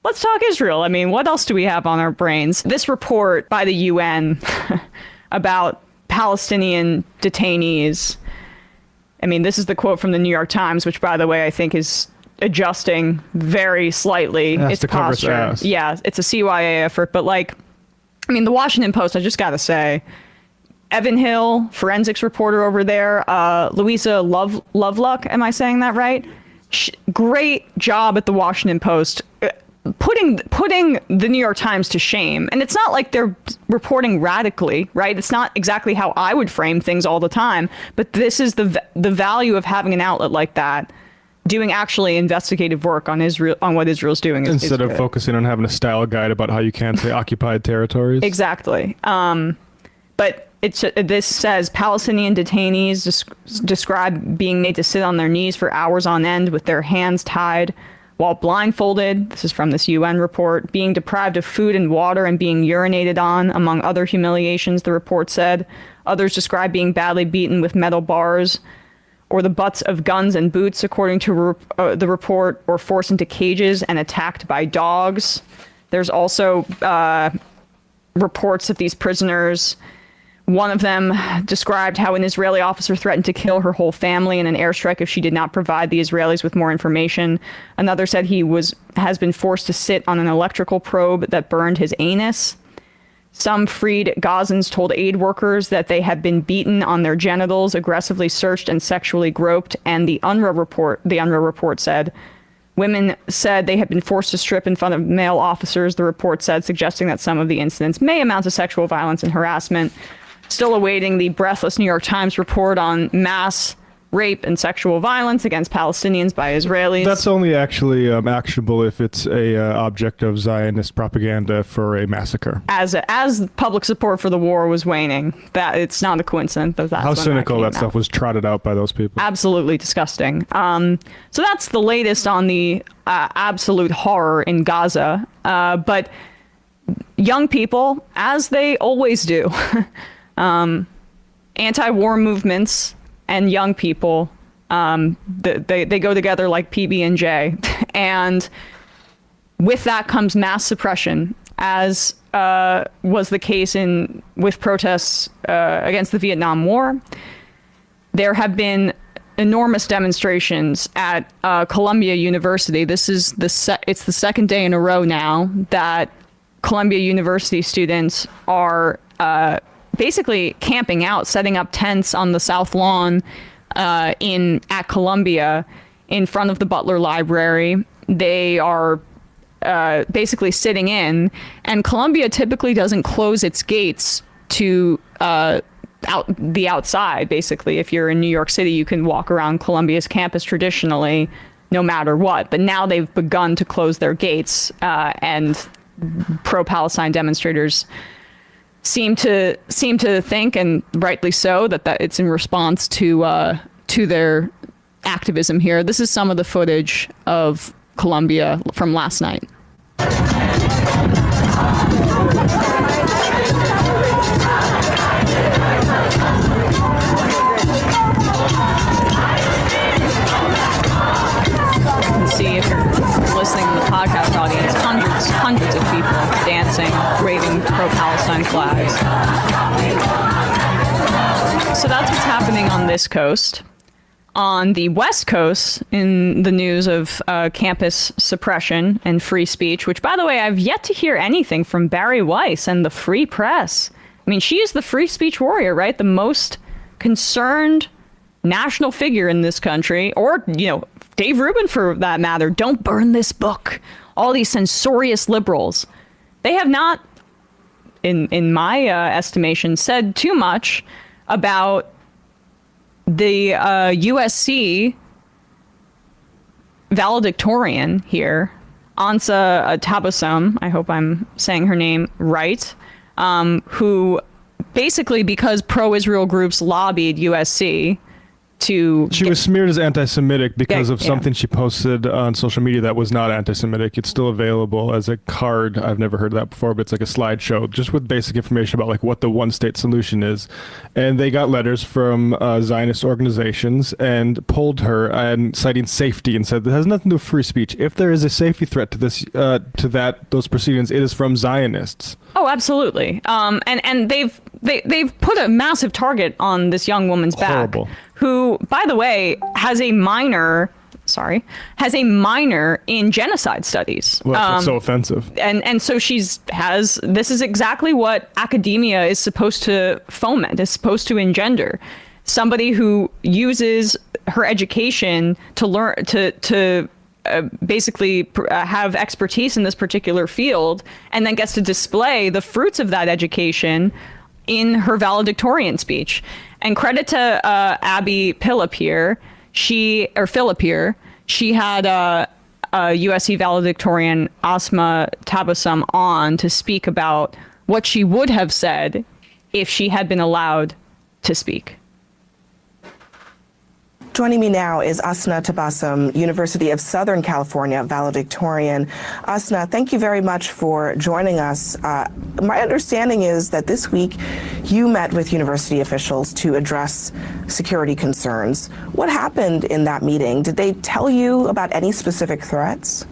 let's talk Israel. I mean, what else do we have on our brains? This report by the UN about Palestinian detainees. I mean, this is the quote from the New York Times, which, by the way, I think is adjusting very slightly its posture. Yeah, it's a CYA effort. But like, I mean, the Washington Post, I just got to say, Evan Hill, forensics reporter over there, Louisa Loveluck, am I saying that right? Great job at the Washington Post, putting the New York Times to shame. And it's not like they're reporting radically, right? It's not exactly how I would frame things all the time, but this is the value of having an outlet like that, doing actually investigative work on Israel, on what Israel's doing. Instead of focusing on having a style guide about how you can't say occupied territories. Exactly. But this says Palestinian detainees describe being made to sit on their knees for hours on end with their hands tied while blindfolded. This is from this UN report. Being deprived of food and water and being urinated on, among other humiliations, the report said. Others describe being badly beaten with metal bars or the butts of guns and boots, according to the report, or forced into cages and attacked by dogs. There's also reports of these prisoners. One of them described how an Israeli officer threatened to kill her whole family in an airstrike if she did not provide the Israelis with more information. Another said he has been forced to sit on an electrical probe that burned his anus. Some freed Gazans told aid workers that they had been beaten on their genitals, aggressively searched, and sexually groped. And the UNRWA report said women said they had been forced to strip in front of male officers, the report said, suggesting that some of the incidents may amount to sexual violence and harassment. Still awaiting the breathless New York Times report on mass rape and sexual violence against Palestinians by Israelis. That's only actually actionable if it's a object of Zionist propaganda for a massacre. As public support for the war was waning, that it's not a coincidence that that's how cynical that stuff was trotted out by those people. Absolutely disgusting. So that's the latest on the absolute horror in Gaza. But young people, as they always do, anti-war movements and young people, they go together like PB&J. And with that comes mass suppression, as was the case with protests against the Vietnam War. There have been enormous demonstrations at Columbia University. This is it's the second day in a row now that Columbia University students are basically camping out, setting up tents on the South Lawn at Columbia in front of the Butler Library. They are basically sitting in, and Columbia typically doesn't close its gates to the outside. Basically, if you're in New York City, you can walk around Columbia's campus traditionally, no matter what. But now they've begun to close their gates, and pro-Palestine demonstrators seem to think, and rightly so, that it's in response to their activism here. This is some of the footage of Columbia from last night. You can see, if you're listening to the podcast audience, hundreds of people dancing, waving pro-Palestine flags. So that's what's happening on this coast. On the West Coast, in the news of campus suppression and free speech, which, by the way, I've yet to hear anything from Bari Weiss and the Free Press. I mean, she is the free speech warrior, right? The most concerned national figure in this country, or, Dave Rubin, for that matter. Don't burn this book. All these censorious liberals. They have not, in my estimation, said too much about the USC valedictorian here, Ansa Tabasum, I hope I'm saying her name right, who basically, because pro-Israel groups lobbied USC She was smeared as anti-Semitic because of Yeah. something she posted on social media that was not anti-Semitic. It's still available as a card. I've never heard of that before, but it's like a slideshow just with basic information about like what the one-state solution is. And they got letters from Zionist organizations and pulled her and citing safety and said that has nothing to do with free speech. If there is a safety threat to this, those proceedings, it is from Zionists. Oh, absolutely. And they've put a massive target on this young woman's back. Horrible. Who, by the way, has a minor in genocide studies. Well, that's what's so offensive. And so this is exactly what academia is supposed to foment, is supposed to engender. Somebody who uses her education to learn, to basically have expertise in this particular field, and then gets to display the fruits of that education in her valedictorian speech. And credit to Abby Phillip here. She had a USC Valedictorian, Asma Tabassum, on to speak about what she would have said if she had been allowed to speak. Joining me now is Asna Tabassum, University of Southern California valedictorian. Asna, thank you very much for joining us. My understanding is that this week you met with university officials to address security concerns. What happened in that meeting? Did they tell you about any specific threats?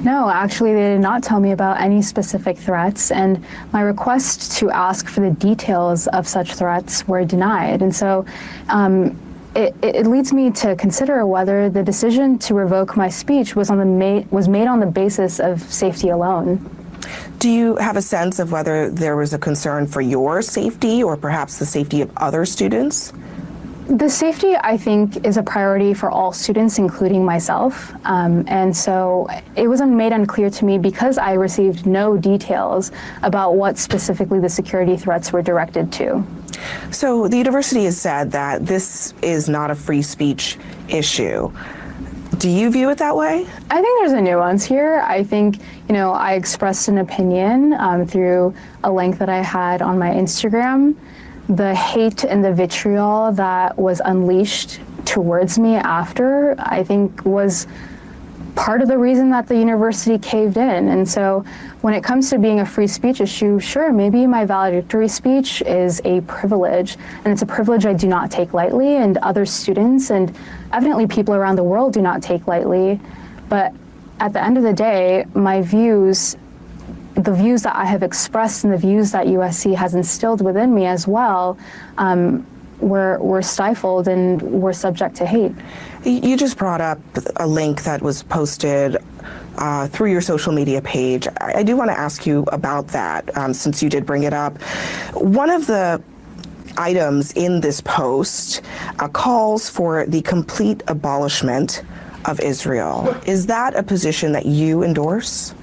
No, actually, they did not tell me about any specific threats, and my request to ask for the details of such threats were denied. And so it leads me to consider whether the decision to revoke my speech was made on the basis of safety alone. Do you have a sense of whether there was a concern for your safety or perhaps the safety of other students? The safety, I think, is a priority for all students, including myself. And so it was made unclear to me because I received no details about what specifically the security threats were directed to. So the university has said that this is not a free speech issue. Do you view it that way? I think there's a nuance here. I think, I expressed an opinion through a link that I had on my Instagram. The hate and the vitriol that was unleashed towards me after, I think, was part of the reason that the university caved in. And so when it comes to being a free speech issue, sure, maybe my valedictory speech is a privilege, and it's a privilege I do not take lightly, and other students and evidently people around the world do not take lightly. But at the end of the day, my views, the views that I have expressed and the views that USC has instilled within me as well, were stifled and were subject to hate. You just brought up a link that was posted through your social media page. I do want to ask you about that, since you did bring it up. One of the items in this post calls for the complete abolishment of Israel. Is that a position that you endorse?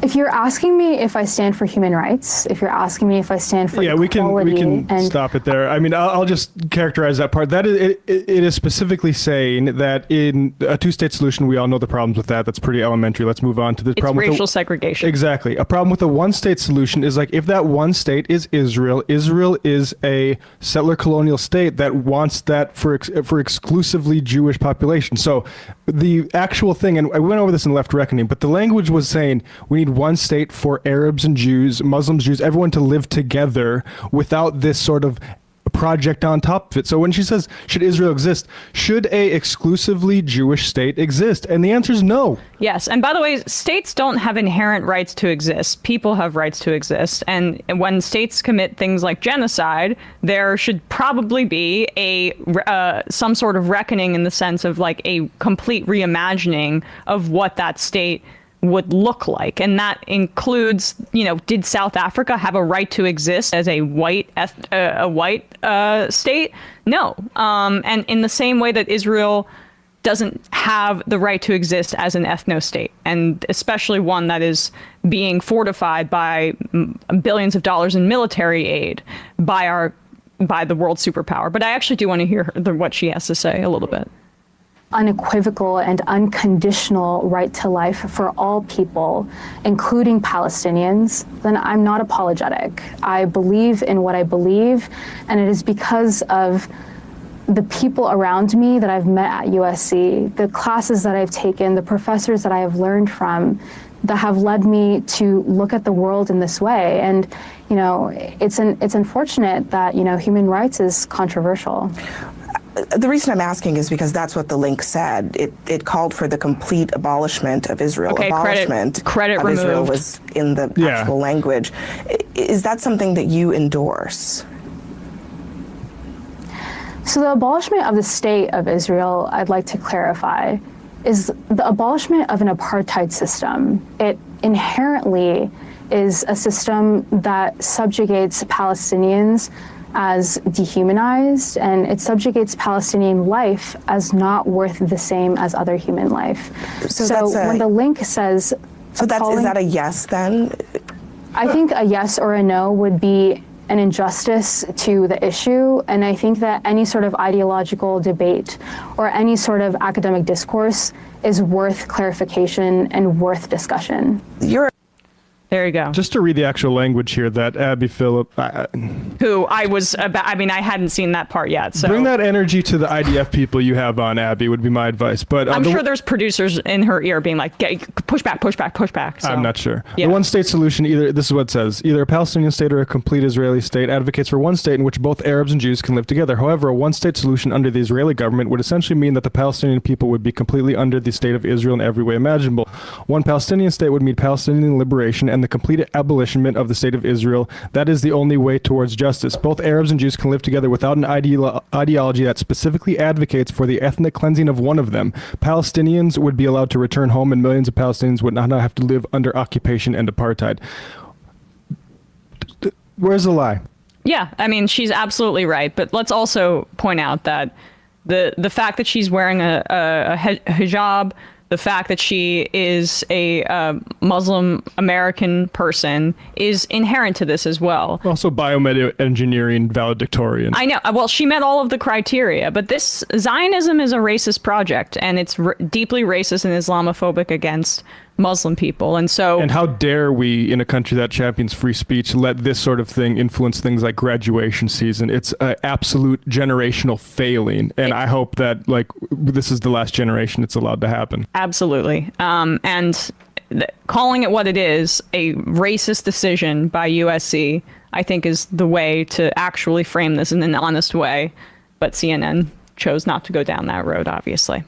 If you're asking me if I stand for human rights, if you're asking me if I stand for equality, we can stop it there. I mean, I'll just characterize that part. That is, it is specifically saying that in a two-state solution, we all know the problems with that. That's pretty elementary. Let's move on to the problem with racial segregation. Exactly. A problem with a one-state solution is like if that one state is Israel, Israel is a settler colonial state that wants that for exclusively Jewish population. So the actual thing, and I went over this in Left Reckoning, but the language was saying we need one state for Arabs and Jews, Muslims, Jews, everyone to live together without this sort of project on top of it. So when she says, should Israel exist, should a exclusively Jewish state exist? And the answer is no. Yes. And by the way, states don't have inherent rights to exist. People have rights to exist. And when states commit things like genocide, there should probably be some sort of reckoning in the sense of like a complete reimagining of what that state would look like. And that includes, did South Africa have a right to exist as a white state? No. And in the same way that Israel doesn't have the right to exist as an ethno-state, and especially one that is being fortified by billions of dollars in military aid by the world superpower. But I actually do want to hear what she has to say a little bit. unequivocal and unconditional right to life for all people, including Palestinians, then I'm not apologetic. I believe in what I believe, and it is because of the people around me that I've met at USC, the classes that I've taken, the professors that I have learned from, that have led me to look at the world in this way. And, you know, it's unfortunate that, you know, human rights is controversial. The reason I'm asking is because that's what the link said. It called for the complete abolishment of Israel. Okay, abolishment credit of removed. Israel was in the actual language. Is that something that you endorse? So the abolishment of the state of Israel, I'd like to clarify, is the abolishment of an apartheid system. It inherently is a system that subjugates Palestinians as dehumanized, and it subjugates Palestinian life as not worth the same as other human life. So when the link says... So is that a yes then? I think a yes or a no would be an injustice to the issue, and I think that any sort of ideological debate or any sort of academic discourse is worth clarification and worth discussion. There you go. Just to read the actual language here that Abby Phillip... Who I was about, I mean, I hadn't seen that part yet. So bring that energy to the IDF people you have on, Abby, would be my advice. But I'm sure there's producers in her ear being like, push back, push back, push back. So, I'm not sure. Yeah. The one-state solution, this is what it says, either a Palestinian state or a complete Israeli state advocates for one state in which both Arabs and Jews can live together. However, a one-state solution under the Israeli government would essentially mean that the Palestinian people would be completely under the state of Israel in every way imaginable. One Palestinian state would mean Palestinian liberation and the complete abolitionment of the state of Israel. That is the only way towards justice. Both Arabs and Jews can live together without an ideology that specifically advocates for the ethnic cleansing of one of them. Palestinians would be allowed to return home, and millions of Palestinians would not have to live under occupation and apartheid. Where's the lie? Yeah, I mean, she's absolutely right. But let's also point out that the fact that she's wearing a hijab, the fact that she is a Muslim American person is inherent to this as well. Also bioengineering valedictorian. I know. Well, she met all of the criteria, but this Zionism is a racist project, and it's deeply racist and Islamophobic against Muslim people. And how dare we, in a country that champions free speech, let this sort of thing influence things like graduation season? It's an absolute generational failing, and I hope that this is the last generation it's allowed to happen. Absolutely. And calling it what it is, a racist decision by USC, I think is the way to actually frame this in an honest way. But CNN chose not to go down that road, obviously.